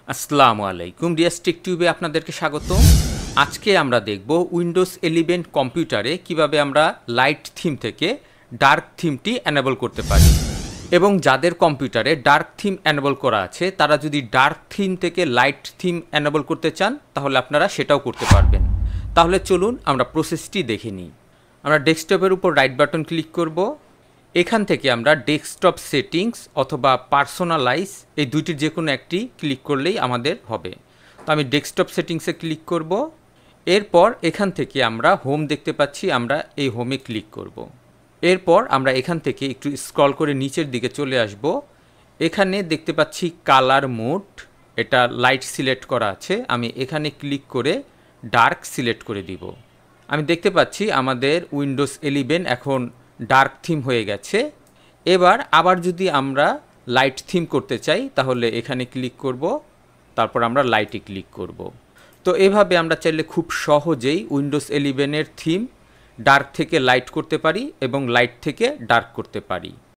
আসসালামু আলাইকুম, রিয়াজ টেক টিউবে আপনাদেরকে স্বাগত। আজকে আমরা দেখব উইন্ডোজ 11 কম্পিউটারে কিভাবে আমরা লাইট থিম থেকে ডার্ক থিমটি এনেবল করতে পারি, এবং যাদের কম্পিউটারে ডার্ক থিম এনেবল করা আছে তারা যদি ডার্ক থিম থেকে লাইট থিম এনেবল করতে চান তাহলে আপনারা সেটাও করতে পারবেন। তাহলে চলুন আমরা প্রসেসটি দেখে নিই। আমরা ডেস্কটপের উপর রাইট বাটন ক্লিক করব। এখান থেকে আমরা ডেস্কটপ সেটিংস অথবা পার্সোনালাইজ এই দুইটির যে কোনো একটি ক্লিক করলেই আমাদের হবে। তো আমি ডেস্কটপ সেটিংসে ক্লিক করব। এরপর এখান থেকে আমরা হোম দেখতে পাচ্ছি, আমরা এই হোমে ক্লিক করব। এরপর আমরা এখান থেকে একটু স্ক্রল করে নিচের দিকে চলে আসব। এখানে দেখতে পাচ্ছি কালার মোড, এটা লাইট সিলেক্ট করা আছে। আমি এখানে ক্লিক করে ডার্ক সিলেক্ট করে দিব। আমি দেখতে পাচ্ছি আমাদের উইন্ডোজ 11 এখন ডার্ক থিম হয়ে গেছে। এবার আবার যদি আমরা লাইট থিম করতে চাই তাহলে এখানে ক্লিক করব, তারপর আমরা লাইটে ক্লিক করব। তো এভাবে আমরা চাইলে খুব সহজেই উইন্ডোজ 11 এর থিম ডার্ক থেকে লাইট করতে পারি এবং লাইট থেকে ডার্ক করতে পারি।